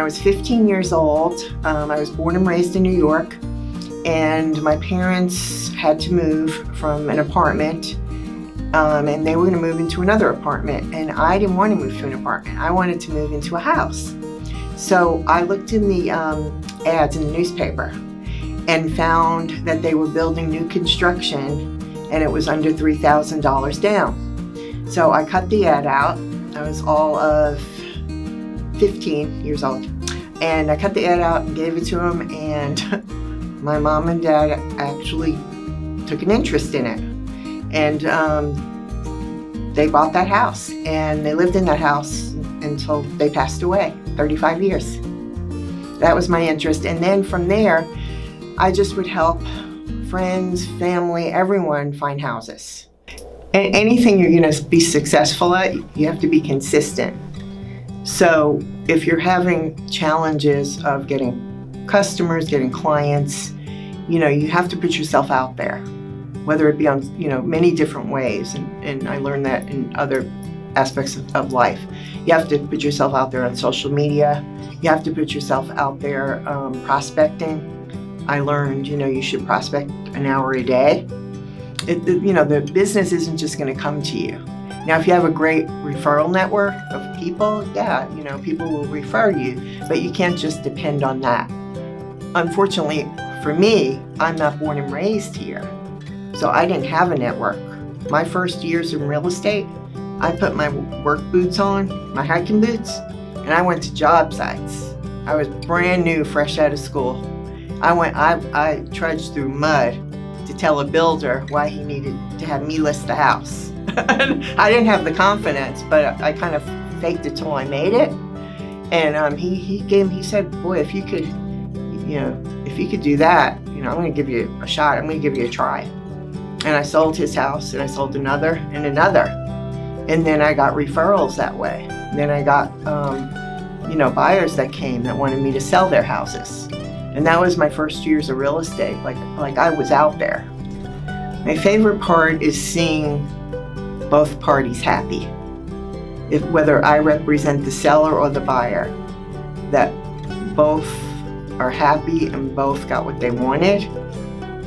was 15 years old. I was born and raised in New York, and my parents had to move from an apartment, and they were going to move into another apartment, and I didn't want to move to an apartment. I wanted to move into a house. So I looked in the ads in the newspaper and found that they were building new construction, and it was under $3,000 down. So I cut the ad out. I was all of 15 years old, and I cut the ad out and gave it to them, and my mom and dad actually took an interest in it, and they bought that house, and they lived in that house until they passed away, 35 years. That was my interest, and then from there I just would help friends, family, everyone find houses. And anything you're going to be successful at, you have to be consistent. So if you're having challenges of getting customers, getting clients, you have to put yourself out there, whether it be on, many different ways. And I learned that in other aspects of life. You have to put yourself out there on social media. You have to put yourself out there prospecting. I learned, you should prospect an hour a day. The business isn't just going to come to you. Now, if you have a great referral network of people, people will refer you, but you can't just depend on that. Unfortunately, for me, I'm not born and raised here, so I didn't have a network. My first years in real estate, I put my work boots on, my hiking boots, and I went to job sites. I was brand new, fresh out of school. I trudged through mud to tell a builder why he needed to have me list the house. I didn't have the confidence, but I kind of faked it till I made it. And he said, boy, if you could do that, I'm going to give you a shot. I'm going to give you a try. And I sold his house, and I sold another and another. And then I got referrals that way. And then I got, buyers that came that wanted me to sell their houses. And that was my first years of real estate. Like I was out there. My favorite part is seeing both parties happy. Whether I represent the seller or the buyer, that both are happy and both got what they wanted.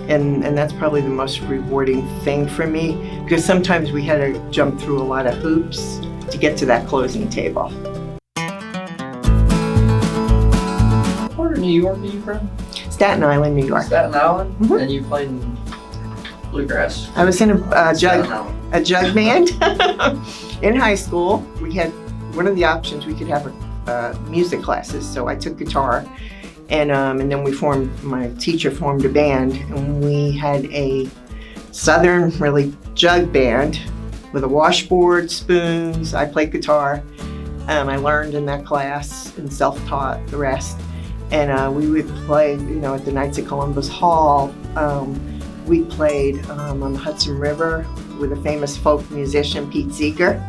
And that's probably the most rewarding thing for me, because sometimes we had to jump through a lot of hoops to get to that closing table. What part of New York are you from? Staten Island, New York. Staten Island? Mm-hmm. And you played in bluegrass? I was in a jug band. In high school, we had one of the options, we could have music classes. So I took guitar, and then my teacher formed a band, and we had a Southern, really jug band with a washboard, spoons. I played guitar. I learned in that class and self-taught the rest. And we would play, at the Knights of Columbus Hall. We played on the Hudson River with a famous folk musician, Pete Seeger.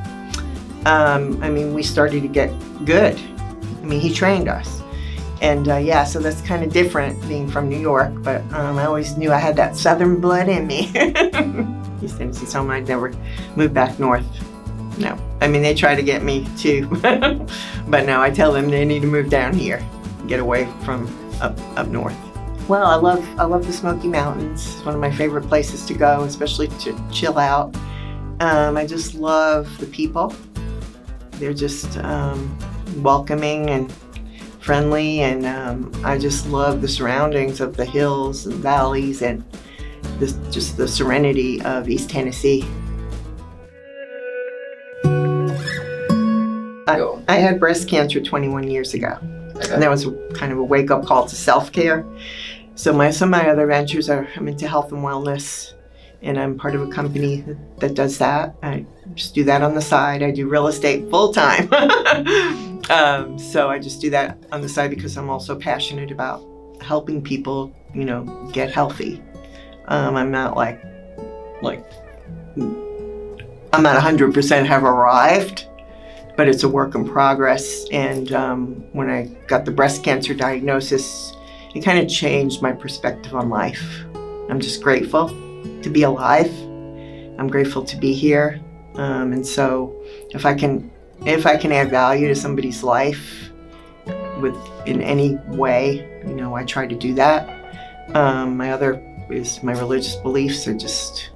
We started to get good. He trained us. And so that's kind of different being from New York, but I always knew I had that Southern blood in me. He says, home, I'd never move back north. No. They try to get me too. But no, I tell them they need to move down here, get away from up north. Well, I love the Smoky Mountains. It's one of my favorite places to go, especially to chill out. I just love the people. They're just welcoming and friendly, and I just love the surroundings of the hills and valleys and just the serenity of East Tennessee. I had breast cancer 21 years ago. Okay. And that was kind of a wake-up call to self-care. So some of my other ventures I'm into health and wellness, and I'm part of a company that does that. I just do that on the side. I do real estate full-time. So I just do that on the side because I'm also passionate about helping people, get healthy. I'm not I'm not 100% have arrived, but it's a work in progress. And when I got the breast cancer diagnosis, it kind of changed my perspective on life. I'm just grateful to be alive. I'm grateful to be here. And so if I can add value to somebody's life, in any way. I try to do that. My other is my religious beliefs are just,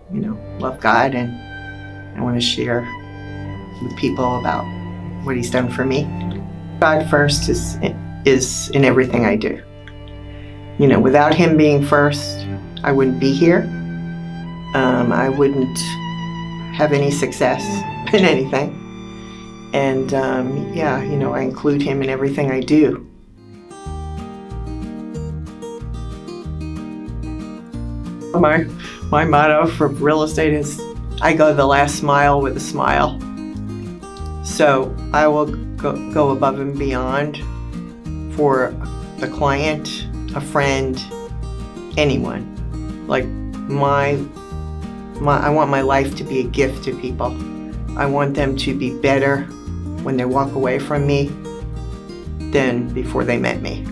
love God, and I want to share with people about what He's done for me. God first is in everything I do. Without Him being first, I wouldn't be here. I wouldn't have any success in anything. And I include Him in everything I do. My motto for real estate is, I go the last mile with a smile. So I will go above and beyond for a client, a friend, anyone. Like I want my life to be a gift to people. I want them to be better when they walk away from me than before they met me.